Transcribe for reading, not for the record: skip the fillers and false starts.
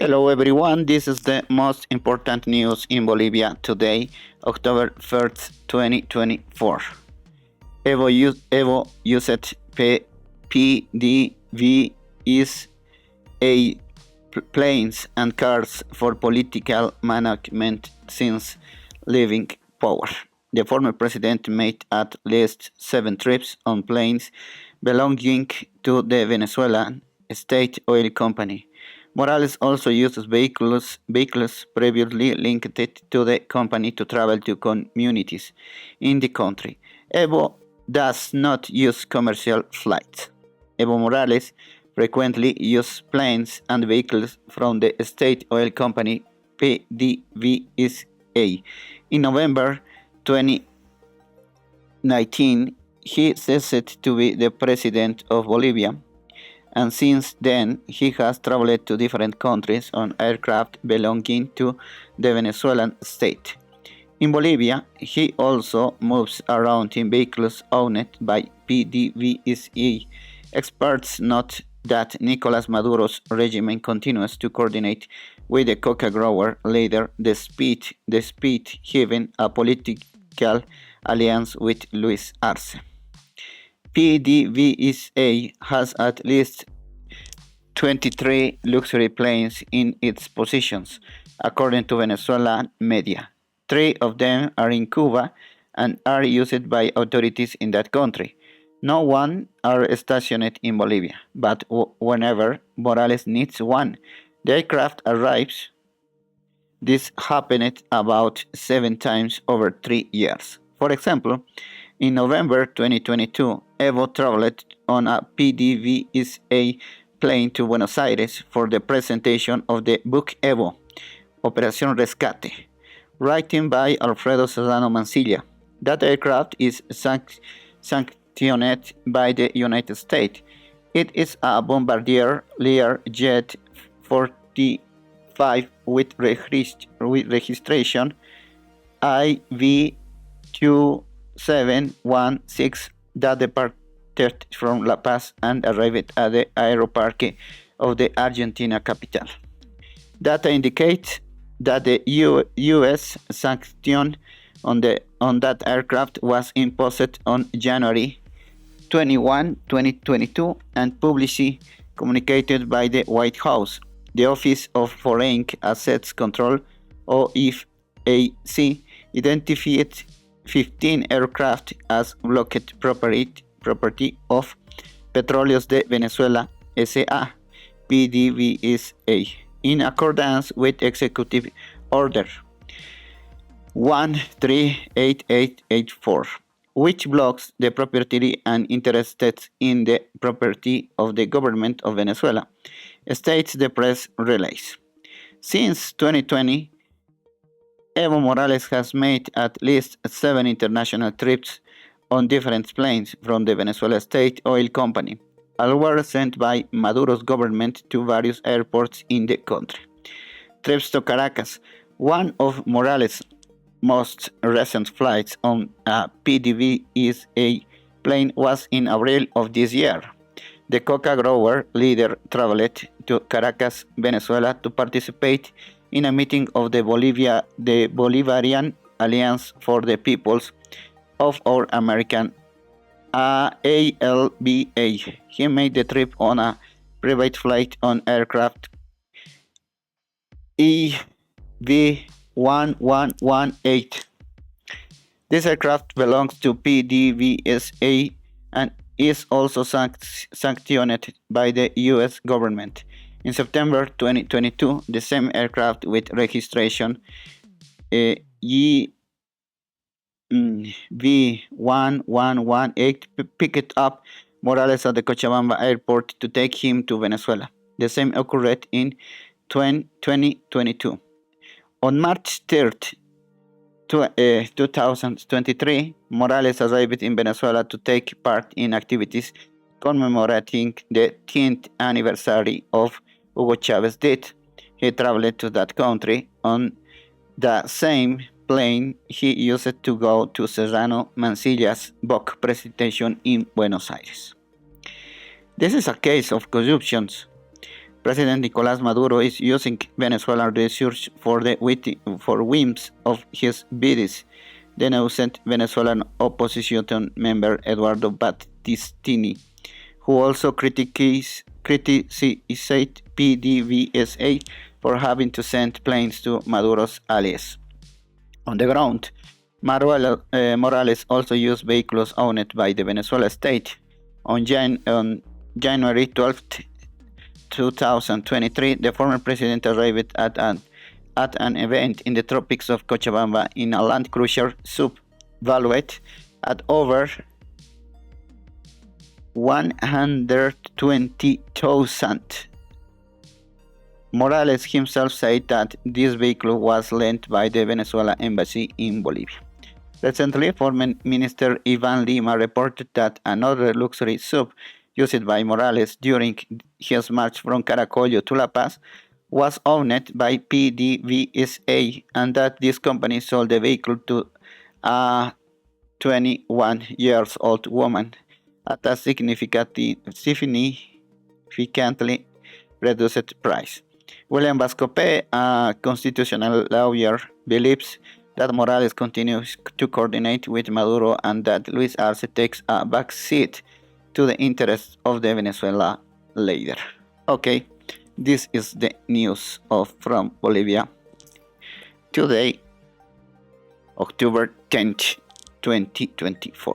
Hello everyone, this is the most important news in Bolivia today, October 1st, 2024. Evo used PDVSA planes and cars for political management since leaving power. The former president made at least 7 trips on planes belonging to the Venezuelan state oil company. Morales also uses vehicles previously linked to the company to travel to communities in the country. Evo does not use commercial flights. Evo Morales frequently uses planes and vehicles from the state oil company PDVSA. In November 2019, he ceased to be the president of Bolivia, and since then he has traveled to different countries on aircraft belonging to the Venezuelan state. In Bolivia, he also moves around in vehicles owned by PDVSA. Experts note that Nicolás Maduro's regime continues to coordinate with the coca grower leader despite having a political alliance with Luis Arce. PDVSA has at least 23 luxury planes in its possessions, according to Venezuelan media. 3 of them are in Cuba and are used by authorities in that country. No one are stationed in Bolivia, but whenever Morales needs one, the aircraft arrives. This happened about 7 times over 3 years. For example, in November 2022, Evo traveled on a PDVSA plane to Buenos Aires for the presentation of the book Evo, Operación Rescate, written by Alfredo Serrano Mancilla. That aircraft is sanctioned by the United States. It is a Bombardier Learjet 45 with registration IV2716 that departed from La Paz and arrived at the aeroparque of the Argentina capital. Data indicates that the U.S. sanction on that aircraft was imposed on January 21, 2022, and publicly communicated by the White House. The Office of Foreign Assets Control, OFAC, identified 15 aircraft as blocked property of Petróleos de Venezuela S.A. PDVSA in accordance with Executive Order 138884, which blocks the property and interests in the property of the government of Venezuela, states the press release. Since 2020, Evo Morales has made at least 7 international trips on different planes from the Venezuela State Oil Company, all were sent by Maduro's government to various airports in the country. Trips to Caracas. One of Morales' most recent flights on a PDVSA plane was in April of this year. The coca grower leader traveled to Caracas, Venezuela to participate in a meeting of the Bolivarian Alliance for the Peoples of Our American ALBA. He made the trip on a private flight on aircraft EV1118. This aircraft belongs to PDVSA and is also sanctioned by the U.S. government. In September 2022, the same aircraft with registration V1118 picked up Morales at the Cochabamba airport to take him to Venezuela. The same occurred in 2022. On March 3rd, 2023, Morales arrived in Venezuela to take part in activities commemorating the 10th anniversary of Hugo Chávez's death. He traveled to that country on the same plane he used to go to Serrano Mancilla's book presentation in Buenos Aires. This is a case of corruption. President Nicolás Maduro is using Venezuelan resources for the whims of his bids, denounced Venezuelan opposition member Eduardo Battistini, who also criticized PDVSA for having to send planes to Maduro's allies. On the ground, Morales also used vehicles owned by the Venezuela state. On January 12th, 2023, the former president arrived at an event in the tropics of Cochabamba in a Land Cruiser sub valued at over 120,000. Morales himself said that this vehicle was lent by the Venezuela embassy in Bolivia. Recently, Foreign Minister Ivan Lima reported that another luxury sub used by Morales during his march from Caracollo to La Paz was owned by PDVSA, and that this company sold the vehicle to a 21-year-old woman at a significantly reduced price. William Vascope, a constitutional lawyer, believes that Morales continues to coordinate with Maduro and that Luis Arce takes a back seat to the interests of the Venezuela leader. Okay, this is the news from Bolivia. Today, October 10th, 2024.